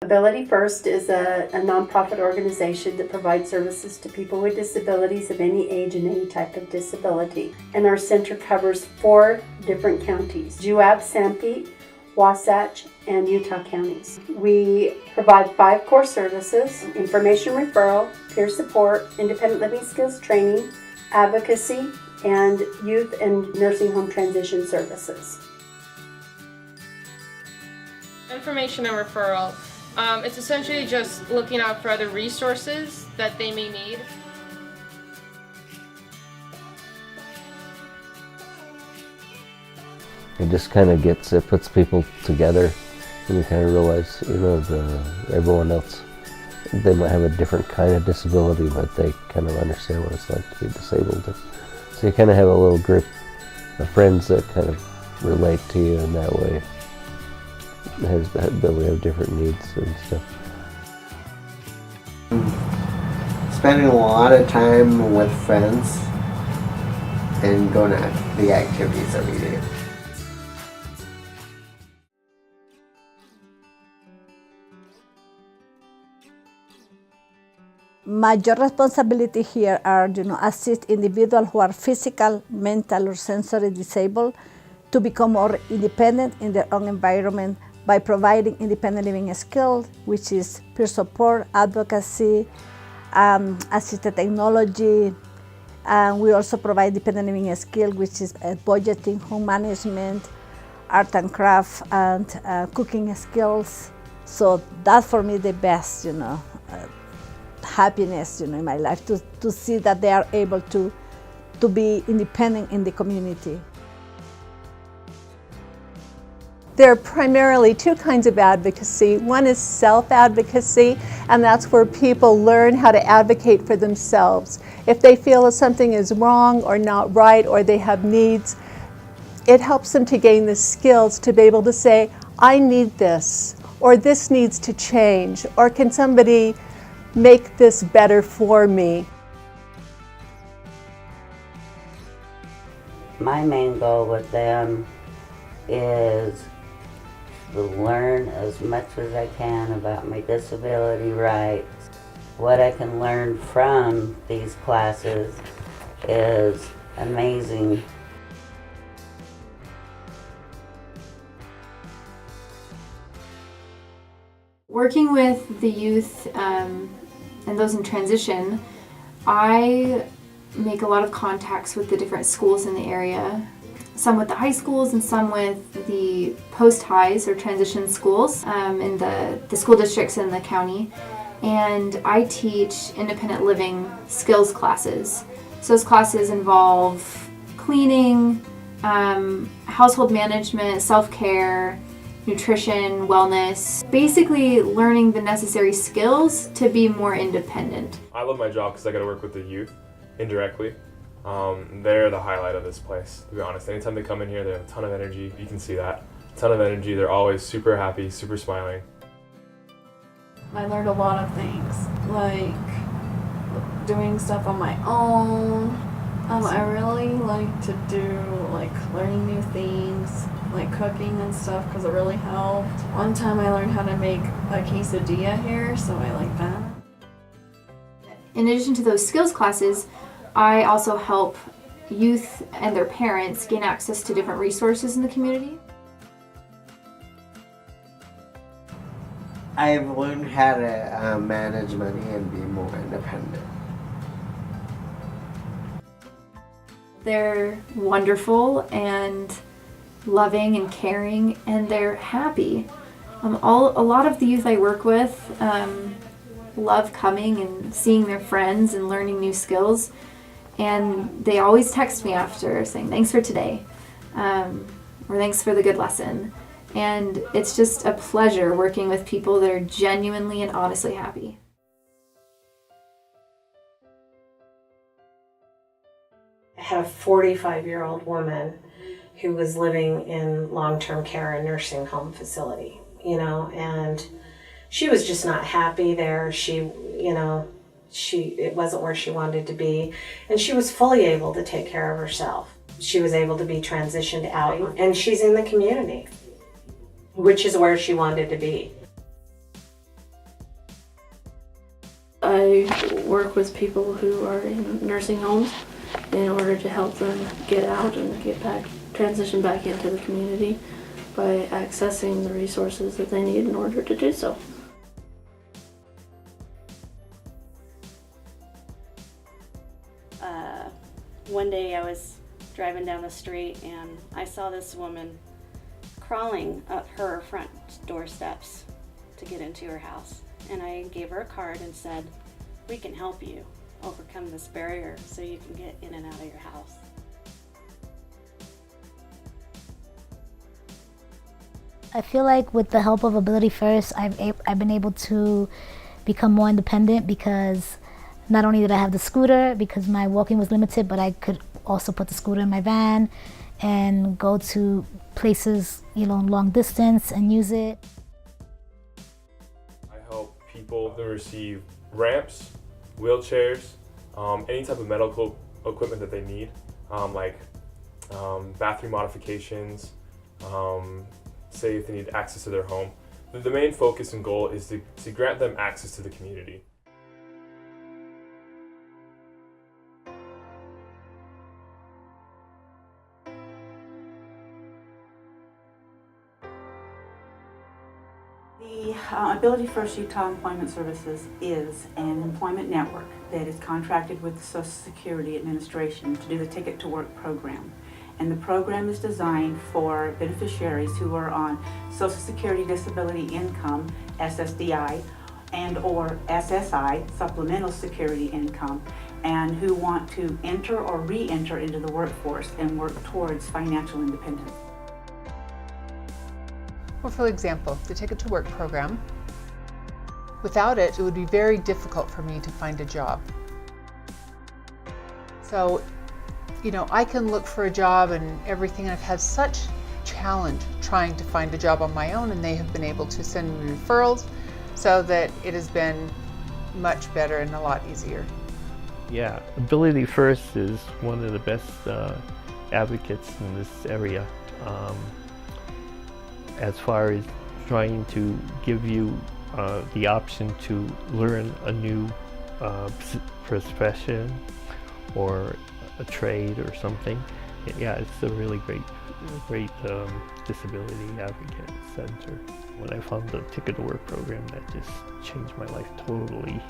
Ability First is a nonprofit organization that provides services to people with disabilities of any age and any type of disability. And our center covers 4 different counties: Juab, Sanpete, Wasatch, and Utah counties. We provide 5 core services: information referral, peer support, independent living skills training, advocacy, and youth and nursing home transition services. Information and referral. It's essentially just looking out for other resources that they may need. It just kind of puts people together, and you kind of realize, everyone else, they might have a different kind of disability, but they kind of understand what it's like to be disabled. So you kind of have a little group of friends that kind of relate to you in that way. That we have different needs and stuff. Spending a lot of time with friends and going to the activities that we do. My job responsibility here are, assist individuals who are physical, mental, or sensory disabled to become more independent in their own environment by providing independent living skills, which is peer support, advocacy, assisted technology. We also provide independent living skills, which is budgeting, home management, art and craft, and cooking skills. So that's for me the best, happiness, in my life, to see that they are able to be independent in the community. There are primarily 2 kinds of advocacy. One is self-advocacy, and that's where people learn how to advocate for themselves. If they feel that something is wrong or not right, or they have needs, it helps them to gain the skills to be able to say, I need this, or this needs to change, or can somebody make this better for me? My main goal with them is to learn as much as I can about my disability rights. What I can learn from these classes is amazing. Working with the youth and those in transition, I make a lot of contacts with the different schools in the area. Some with the high schools and some with the post-highs or transition schools in the school districts in the county. And I teach independent living skills classes. So those classes involve cleaning, household management, self-care, nutrition, wellness, basically learning the necessary skills to be more independent. I love my job because I get to work with the youth indirectly. They're the highlight of this place, to be honest. Anytime they come in here, they have a ton of energy. You can see that. A ton of energy. They're always super happy, super smiling. I learned a lot of things, like doing stuff on my own. I really like to do learning new things, like cooking and stuff, because it really helped. One time I learned how to make a quesadilla here, so I like that. In addition to those skills classes, I also help youth and their parents gain access to different resources in the community. I've learned how to manage money and be more independent. They're wonderful and loving and caring, and they're happy. A lot of the youth I work with love coming and seeing their friends and learning new skills, and they always text me after saying thanks for today or thanks for the good lesson. And it's just a pleasure working with people that are genuinely and honestly happy. I had a 45-year-old woman who was living in long-term care and nursing home facility, and she was just not happy there. It wasn't where she wanted to be, and she was fully able to take care of herself. She was able to be transitioned out, and she's in the community, which is where she wanted to be. I work with people who are in nursing homes in order to help them get out and transition back into the community by accessing the resources that they need in order to do so. One day I was driving down the street and I saw this woman crawling up her front doorsteps to get into her house. And I gave her a card and said, "We can help you overcome this barrier so you can get in and out of your house." I feel like with the help of Ability First, I've been able to become more independent, because not only did I have the scooter, because my walking was limited, but I could also put the scooter in my van and go to places, long distance and use it. I help people to receive ramps, wheelchairs, any type of medical equipment that they need, like bathroom modifications, say if they need access to their home. The main focus and goal is to grant them access to the community. The Ability First Utah Employment Services is an employment network that is contracted with the Social Security Administration to do the Ticket to Work program. And the program is designed for beneficiaries who are on Social Security Disability Income, SSDI, and or SSI, Supplemental Security Income, and who want to enter or re-enter into the workforce and work towards financial independence. Well, for example, the Ticket to Work program, without it, it would be very difficult for me to find a job. So, I can look for a job and everything, and I've had such challenge trying to find a job on my own, and they have been able to send me referrals so that it has been much better and a lot easier. Yeah, Ability First is one of the best advocates in this area. As far as trying to give you the option to learn a new profession or a trade or something. Yeah, it's a really great disability advocate center. When I found the Ticket to Work program, that just changed my life totally.